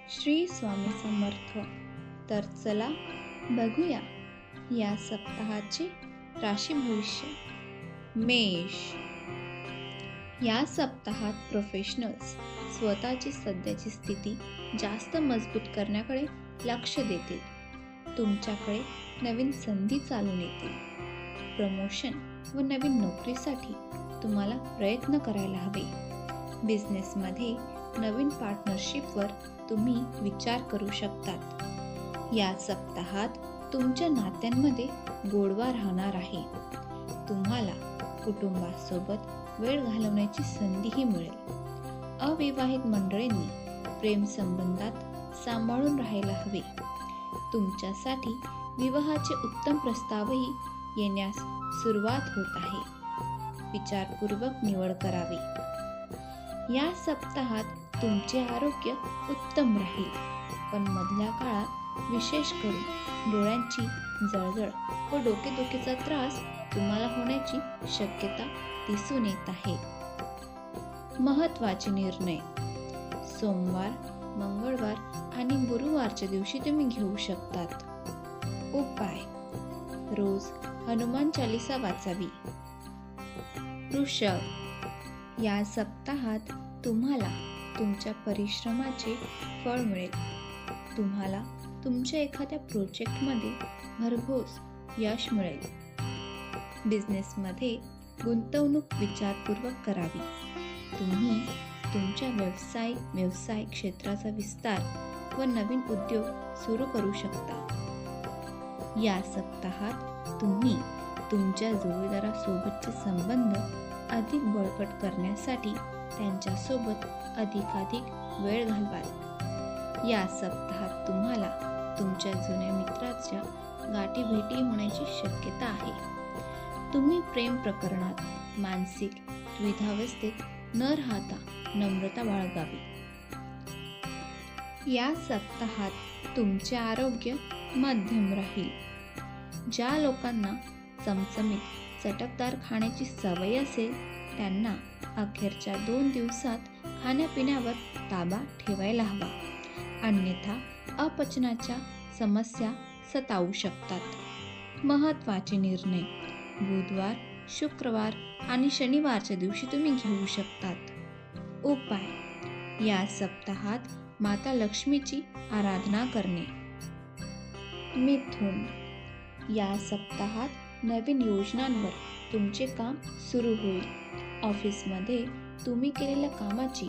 श्री स्वामी समर्थ. तर चला बघूया या सप्ताहाचे राशी भविष्य. मेष. या सप्ताहात प्रोफेशनल्स स्वतःची सध्याची स्थिती जास्त मजबूत करण्याकडे लक्ष देतील. तुमच्याकडे नवीन संधी चालून येतील. प्रमोशन व नवीन नोकरीसाठी तुम्हाला प्रयत्न करायला हवे. बिझनेसमध्ये नवीन पार्टनरशिपवर तुम्ही विचार करू शकतात. या सप्ताहात तुमच्या नात्यांमध्ये गोडवा राहणार आहे. तुम्हाला कुटुंबासोबत वेळ घालवण्याची संधीही मिळेल. अविवाहित मंडळींनी प्रेम संबंधात सांभाळून राहायला हवे. तुमच्यासाठी विवाहाचे उत्तम प्रस्तावही येण्यास सुरुवात होत आहे. विचारपूर्वक निवड करावी. या सप्ताहात तुमचे आरोग्य उत्तम राहील, पण मधल्या काळात विशेष करून डोळ्यांची जळजळ व डोकेदुखीचा त्रास तुम्हाला होण्याची शक्यता दिसून येत आहे. महत्त्वाचे निर्णय सोमवार, मंगळवार आणि गुरुवारच्या दिवशी तुम्ही घेऊ शकतात. उपाय रोज हनुमान चालीसा वाचावी. वृषभ. या सप्ताहात तुम्हाला तुमच्या परिश्रमाचे फळ मिळेल. तुम्हाला तुमच्या एखाद्या प्रोजेक्टमध्ये भरघोस यश मिळेल. बिझनेसमध्ये गुंतवणूक विचारपूर्वक करावी. तुम्ही तुमच्या व्यवसाय क्षेत्राचा विस्तार व नवीन उद्योग सुरू करू शकता. या सप्ताहात तुम्ही तुमच्या जोडीदारासोबतचे संबंध अधिक बळकट करण्यासाठी त्यांच्यासोबत अधिकाधिक वेळ घालवाल. या सप्ताहात तुम्हाला तुमच्या जुन्या मित्राच्या गाठीभेटी होण्याची शक्यता आहे. तुम्ही प्रेम प्रकरणात मानसिक द्विधावस्थेत न राहता नम्रता बाळगावी. या सप्ताहात तुमचे आरोग्य मध्यम राहील. ज्या लोकांना चमचमीत चटकदार खाण्याची सवय असेल त्यांना अखेरच्या 2 दिवसात खाण्यापिण्यावर ताबा ठेवायला हवा, अन्यथा अपचनाच्या समस्या सतावू शकतात. महत्त्वाचे निर्णय बुधवार, शुक्रवार आणि शनिवारच्या दिवशी तुम्ही घेऊ शकतात. उपाय या सप्ताहात माता लक्ष्मीची आराधना करणे. मिथुन. या सप्ताहात नवीन योजनांवर तुमचे काम सुरू होईल. ऑफिसमध्ये तुम्ही केलेल्या कामाची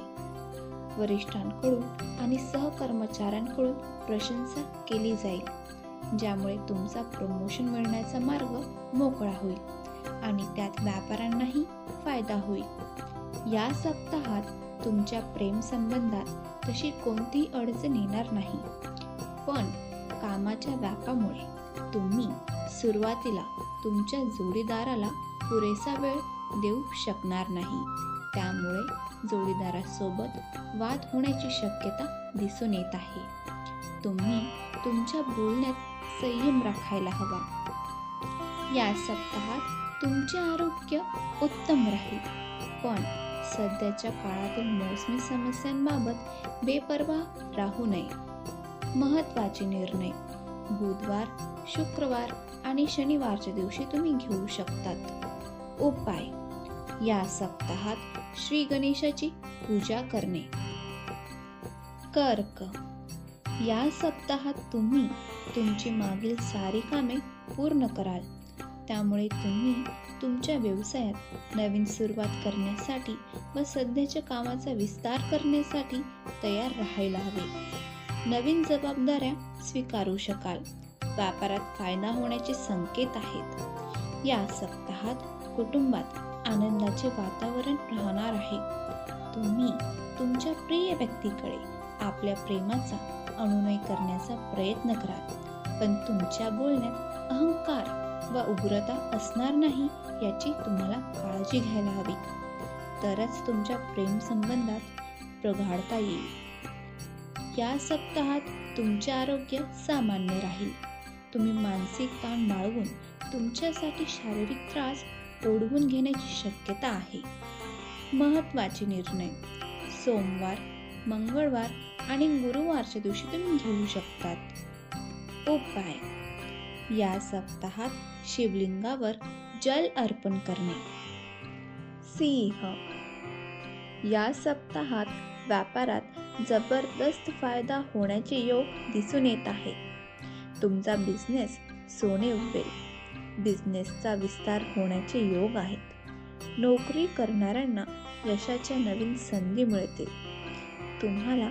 वरिष्ठांकडून आणि सहकर्मचाऱ्यांकडून प्रशंसा केली जाईल, ज्यामुळे तुमचा प्रमोशन मिळण्याचा मार्ग मोकळा होईल आणि त्यात व्यापाऱ्यांनाही फायदा होईल. या सप्ताहात तुमच्या प्रेम संबंधात तशी कोणतीही अडचण येणार नाही, पण कामाच्या व्यापामुळे तुम्ही सुरुवातीला तुमच्या जोडीदाराला पुरेसा वेळ देऊ शकणार नाही. त्यामुळे जोडीदारासोबत वाद होण्याची शक्यता दिसून येत आहे. तुम्ही तुमच्या बोलण्यात संयम राखायला हवा. या सप्ताहात तुमचे आरोग्य उत्तम राहील, पण सध्याच्या काळातील मौसमी समस्यांबाबत बेपर्वा राहू नये. महत्त्वाचे निर्णय बुधवार, शुक्रवार आणि शनिवारच्या दिवशी तुम्ही घेऊ शकतात. उपाय या सप्ताहात श्री गणेशाची पूजा करणे. कर्क. या सप्ताहात तुम्ही तुमची मागील सारी कामे पूर्ण कराल. त्यामुळे तुम्ही तुमच्या व्यवसायात नवीन सुरुवात करण्यासाठी व सध्याच्या कामाचा विस्तार करण्यासाठी तयार राहायला हवे. नवीन जबाबदाऱ्या स्वीकारू शकाल. व्यापारात फायदा होण्याचे संकेत आहेत. या सप्ताहात कुटुंबात आनंदाचे वातावरण राहणार आहे. तुम्ही तुमच्या प्रिय व्यक्तीकडे आपल्या प्रेमाचा अनुनय करण्याचा प्रयत्न कराल, पण तुमच्या बोलण्यात अहंकार व उग्रता असणार नाही याची तुम्हाला काळजी घ्यायला हवी. तरच तुमच्या प्रेम संबंधात प्रगाढता येईल. या सप्ताहात तुमचे आरोग्य सामान्य राहील. तुम्ही मानसिक ताण बाळगून तुमच्यासाठी शारीरिक त्रास ओढवून घेण्याची शक्यता आहे. महत्त्वाचे निर्णय सोमवार, मंगळवार आणि गुरुवारच्या दिवशी तुम्ही घेऊ शकतात. उपाय: या सप्ताहात शिवलिंगावर जल अर्पण करणे. सिंह: या सप्ताहात व्यापारात जबरदस्त फायदा होण्याचे योग दिसून येत आहे. तुमचा बिझनेस सोने उठेल. बिझनेसचा विस्तार होण्याचे योग आहेत. नोकरी करणाऱ्यांना यशाच्या नवीन संधी मिळतील. तुम्हाला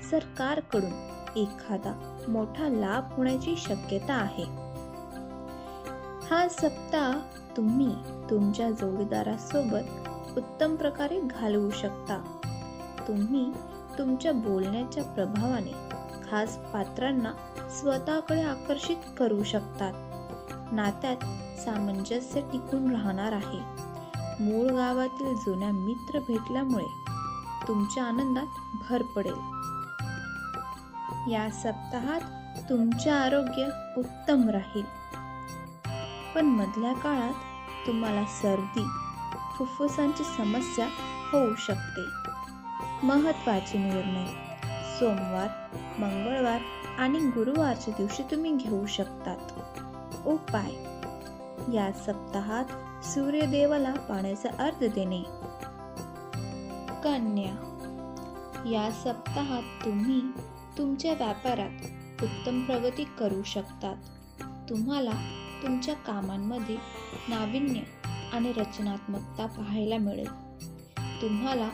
सरकारकडून एखादा मोठा लाभ होण्याची शक्यता आहे. हा सप्ताह तुम्ही तुमच्या जोडीदारासोबत उत्तम प्रकारे घालवू शकता. तुम्ही तुमच्या बोलण्याच्या प्रभावाने खास पात्रांना स्वतःकडे आकर्षित करू शकतात. नात्यात सामंजस्य टिकून राहणार आहे. मूळ गावातील जुन्या मित्र भेटल्यामुळे तुमच्या आनंदात भर पडेल. या सप्ताहात तुमचे आरोग्य उत्तम राहील, पण मधल्या काळात तुम्हाला सर्दी, फुफ्फुसांची समस्या होऊ शकते. महत्त्वाचे निर्णय सोमवार, मंगळवार आणि गुरुवारच्या दिवशी तुम्ही घेऊ शकतात. उपाय: या सप्ताहात सूर्यदेवाला पाण्याचा अर्घ्य देणे. कन्या: या सप्ताहात तुम्ही तुमच्या व्यापारात उत्तम प्रगती करू शकतात. तुम्हाला तुमच्या कामांमध्ये नाविन्य आणि रचनात्मकता पाहायला मिळेल. तुम्हाला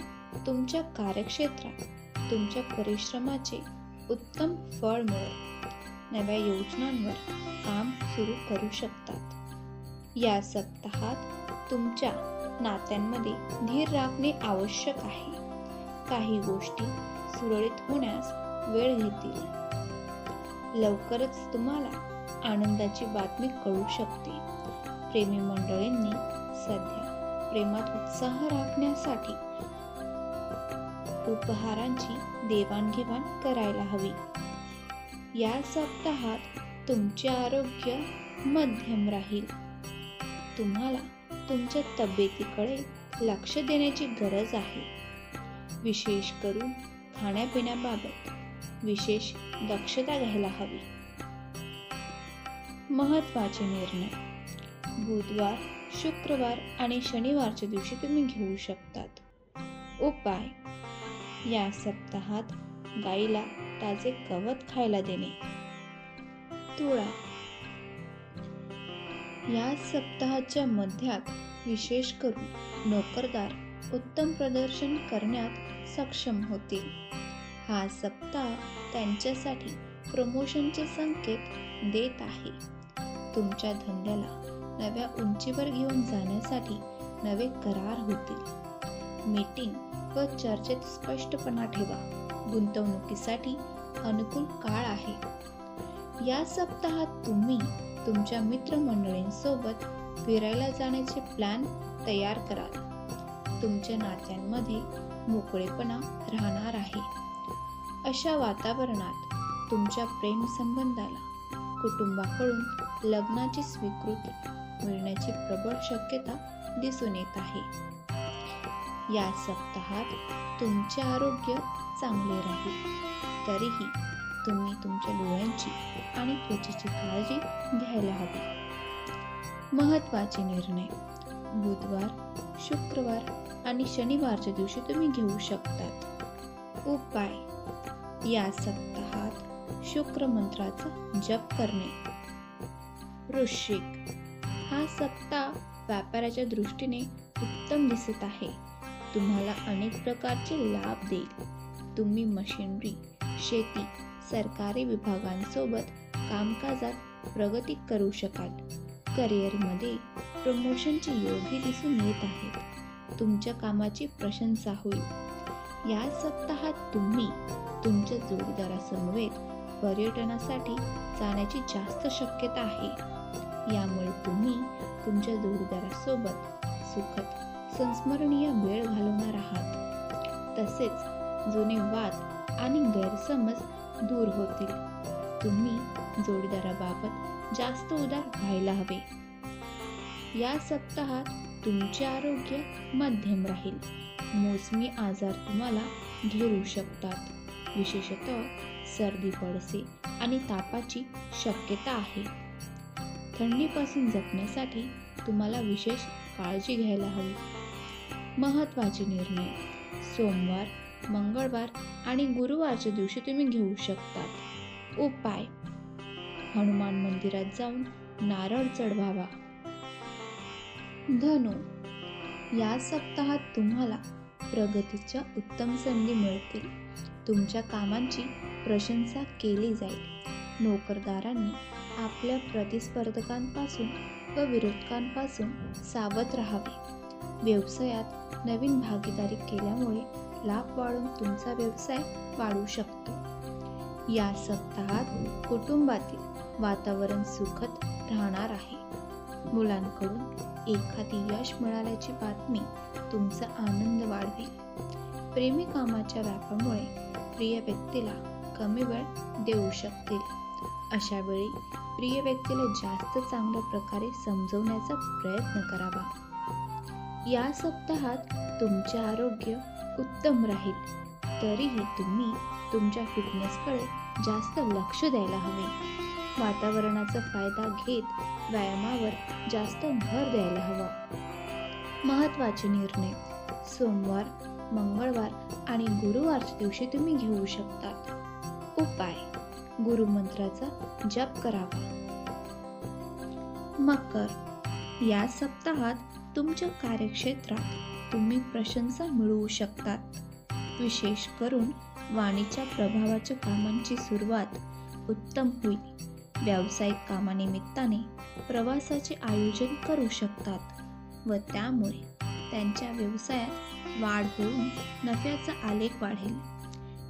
तुमच्या कार्यक्षेत्रात तुमच्या परिश्रमाचे उत्तम फळ मिळेल. नव्या योजनांवर काम सुरू करू शकतात. या सप्ताहात तुमच्या नात्यांमध्ये धीर राखणे आवश्यक आहे. काही गोष्टी सुरळीत होण्यास वेळ घेतील. लवकरच तुम्हाला आनंदाची बातमी कळू शकते. प्रेमी मंडळींनी सध्या प्रेमात उत्साह राखण्यासाठी उपहारांची देवाणघेवाण करायला हवी. या सप्ताहात तुमचे आरोग्य मध्यम राहील. तुम्हाला तुमच्या तब्येतीकडे लक्ष देण्याची गरज आहे. विशेष करून खाण्यापिण्याबाबत विशेष दक्षता घ्यायला हवी. महत्त्वाचे निर्णय बुधवार, शुक्रवार आणि शनिवारच्या दिवशी तुम्ही घेऊ शकतात. उपाय: या सप्ताहात गाईला ताजे गवत खायला देणे. तुळा: या सप्ताहाच्या मध्यात विशेष करून नोकरदार उत्तम प्रदर्शन करण्यात सक्षम होतील. हा सप्ताह त्यांच्यासाठी प्रमोशनचे संकेत देत आहे. तुमच्या धंद्याला नव्या उंचीवर घेऊन जाण्यासाठी नवे करार होतील. मीटिंग व चर्चेत स्पष्टपणा ठेवा. गुंतवणुकीसाठी अनुकूल काळ आहे. या सप्ताहात तुम्ही तुमच्या मित्रमंडळींसोबत फिरायला जाण्याचे प्लॅन तयार कराल. तुमच्या नात्यांमध्ये मोकळेपणा राहणार आहे. अशा वातावरणात तुमच्या प्रेमसंबंधाला कुटुंबाकडून लग्नाची स्वीकृती मिळण्याची प्रबळ शक्यता दिसून येत आहे. या सप्ताहात तुमचे आरोग्य चांगले राहील. तरीही तुम्ही तुमच्या डोळ्यांची आणि त्वचेची काळजी घ्यायला हवी. महत्त्वाचे निर्णय बुधवार, शुक्रवार आणि शनिवारच्या दिवशी तुम्ही घेऊ शकतात. उपाय: या सप्ताहात शुक्र मंत्राचा जप करणे. वृश्चिक: हा सप्ताह व्यापाराच्या दृष्टीने उत्तम दिसत आहे. तुम्हाला अनेक प्रकारचे लाभ देईल. तुम्ही मशिनरी, शेती, सरकारी विभागांसोबत कामकाजात प्रगती करू शकाल. करिअरमध्ये प्रमोशनचे योगही दिसून येत आहेत. तुमच्या कामाची प्रशंसा होईल. या सप्ताहात तुम्ही तुमच्या जोडीदारासमवेत पर्यटनासाठी जाण्याची जास्त शक्यता आहे. यामुळे तुम्ही तुमच्या जोडीदारासोबत सुखद संस्मरणीय वेळ घालवणार आहात. तसेच जुने वाद आणि गैरसमज दूर होतील. तुम्ही जोडीदाराबाबत जास्त उदार व्हायला हवे. या सप्ताहात तुमचे आरोग्य मध्यम राहील. मोसमी आजार तुम्हाला घेरू शकतात. विशेषतः सर्दी पडसे आणि तापाची शक्यता आहे. थंडीपासून जपण्यासाठी तुम्हाला विशेष काळजी घ्यायला हवी. महत्त्वाचे निर्णय सोमवार, मंगळवार आणि गुरुवारच्या दिवशी तुम्ही घेऊ शकतात. उपाय हनुमान मंदिरात जाऊन नारळ चढवावा. धनु, या सप्ताहात तुम्हाला प्रगतीच्या उत्तम संधी मिळतील. तुमच्या कामांची प्रशंसा केली जाईल. नोकरदारांनी आपल्या प्रतिस्पर्धकांपासून व विरोधकांपासून सावध राहावे. व्यवसायात नवीन भागीदारी केल्यामुळे लाभ वाढून तुमचा व्यवसाय वाढू शकतो. या सप्ताहात कुटुंबातील वातावरण सुखद राहणार आहे. मुलांकडून एखादी यश मिळाल्याची बातमी तुमचा आनंद वाढवेल. प्रेमी कामाच्या व्यापामुळे प्रिय व्यक्तीला कमी वेळ देऊ शकतील. अशा वेळी प्रिय व्यक्तीला जास्त चांगल्या प्रकारे समजवण्याचा प्रयत्न करावा. या सप्ताहात तुमचे आरोग्य उत्तम राहील. तरीही तुम्ही तुमच्या फिटनेसकडे जास्त लक्ष द्यायला हवे. वातावरणाचा फायदा घेत व्यायामावर जास्त भर द्यायला हवा. महत्त्वाचे निर्णय सोमवार, मंगळवार आणि गुरुवारच्या दिवशी तुम्ही घेऊ शकतात. उपाय गुरुमंत्राचा जप करावा. मकर, या सप्ताहात तुमच्या कार्यक्षेत्रात तुम्ही प्रशंसा मिळवू शकतात. विशेष करून वाणीच्या प्रभावाच्या कामांची सुरुवात उत्तम होईल. व्यावसायिक कामानिमित्ताने प्रवासाचे आयोजन करू शकतात व त्यामुळे त्यांच्या व्यवसायात वाढ होऊन नफ्याचा आलेख वाढेल.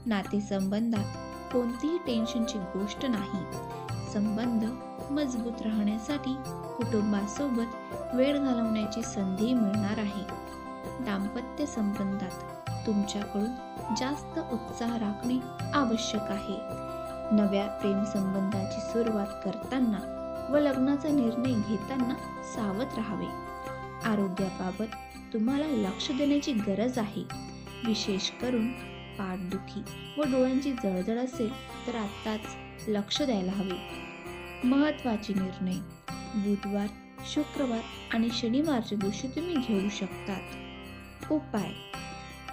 नातेसंबंधात कोणतीही टेन्शनची गोष्ट नाही. संबंध मजबूत राहण्यासाठी कुटुंबासोबत वेळ घालवण्याची संधी मिळणार आहे. दाम्पत्य संबंधात तुमच्याकडून जास्त उत्साह राखणे आवश्यक आहे. नव्या प्रेम संबंधाची सुरुवात करताना व लग्नाचा निर्णय घेताना सावध राहावे. आरोग्याबाबत तुम्हाला लक्ष देण्याची गरज आहे. विशेष करून पाठदुखी व डोळ्यांची जळजळ असेल तर आत्ताच लक्ष द्यायला हवे. महत्त्वाचे निर्णय बुधवार, शुक्रवार आणि शनिवारच्या दिवशी तुम्ही घेऊ शकतात. उपाय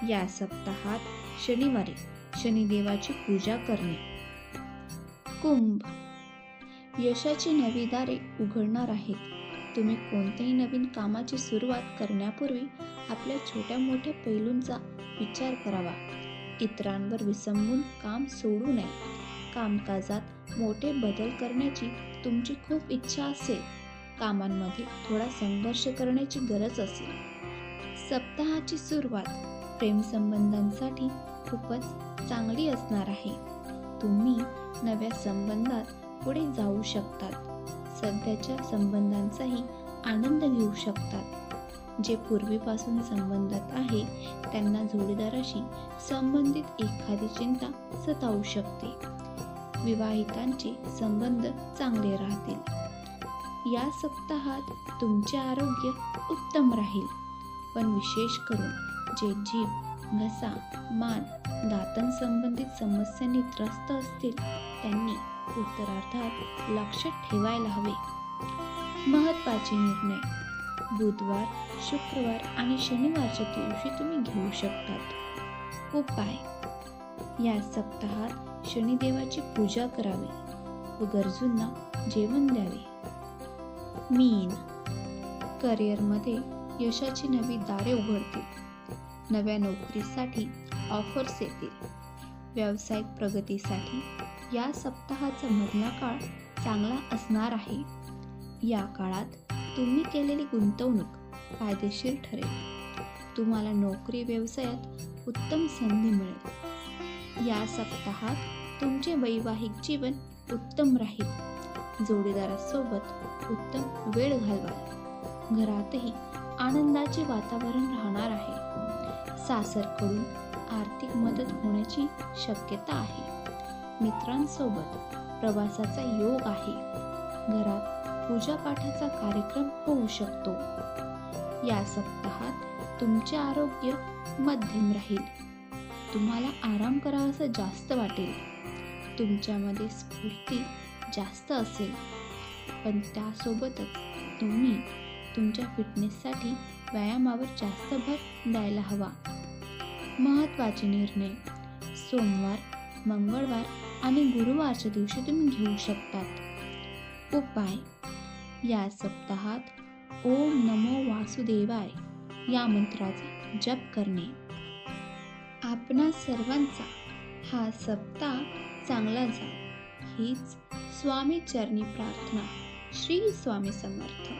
या सप्ताहात शनिवारी शनिदेवाची पूजा करणे. कुंभ, यशाची नवी दारे उघडणार आहेत. तुम्ही कोणत्याही नवीन कामाची सुरुवात करण्यापूर्वी आपल्या छोट्या मोठ्या पैलूंचा विचार करावा. इतरांवर विसंबून काम सोडू नये. कामकाजात मोठे बदल करण्याची तुमची खूप इच्छा असेल. कामांमध्ये थोडा संघर्ष करण्याची गरज असेल. सप्ताहाची सुरुवात प्रेमसंबंधांसाठी खूपच चांगली असणार आहे. तुम्ही नव्या संबंधात पुढे जाऊ शकतात. सध्याच्या संबंधांचाही आनंद घेऊ शकतात. जे पूर्वीपासून संबंधात आहे त्यांना जोडीदाराशी संबंधित एखादी चिंता सतावू शकते. विवाहितांचे संबंध चांगले राहतील. या सप्ताहात तुमचे आरोग्य उत्तम राहील. पण विशेष करून जे जीभ, घसा, मान, दातांसंबंधित समस्यांनी त्रस्त असतील त्यांनी उत्तरार्धात लक्ष ठेवायला हवे. महत्त्वाचे निर्णय बुधवार, शुक्रवार आणि शनिवारच्या दिवशी तुम्ही घेऊ शकतात. उपाय या सप्ताहात शनिदेवाची पूजा करावी व गरजूंना जेवण द्यावे. मीन, करिअरमध्ये यशाची नवी दारे उघडतील. नव्या नोकरीसाठी ऑफर्स येतील. व्यावसायिक प्रगतीसाठी या सप्ताहाचा मधला काळ चांगला असणार आहे. या काळात तुम्ही केलेली गुंतवणूक फायदेशीर ठरेल. तुम्हाला नोकरी व्यवसायात उत्तम संधी मिळेल. या सप्ताहात तुमचे वैवाहिक जीवन उत्तम राहील. जोडीदारासोबत उत्तम वेळ घालवाल. घरातही आनंदाचे वातावरण राहणार आहे. सासरकडून आर्थिक मदत होण्याची शक्यता आहे. मित्रांसोबत प्रवासाचा योग आहे. घरात पूजापाठाचा कार्यक्रम होऊ शकतो. या सप्ताहात तुमचे आरोग्य मध्यम राहील. तुम्हाला आराम करावासा जास्त वाटेल. तुमच्यामध्ये स्फूर्ती जास्त असेल. पण त्यासोबतच तुम्ही तुमच्या फिटनेससाठी व्यायामावर जास्त भर द्यायला हवा. महत्त्वाचे निर्णय सोमवार, मंगळवार आणि गुरुवारच्या दिवशी तुम्ही घेऊ शकतात. उपाय या सप्ताहात ओम नमो वासुदेवाय या मंत्राचा जप करणे. आपणा सर्वांचा हा सप्ताह चांगला जावो हीच स्वामी चरणी प्रार्थना. श्री स्वामी समर्थ.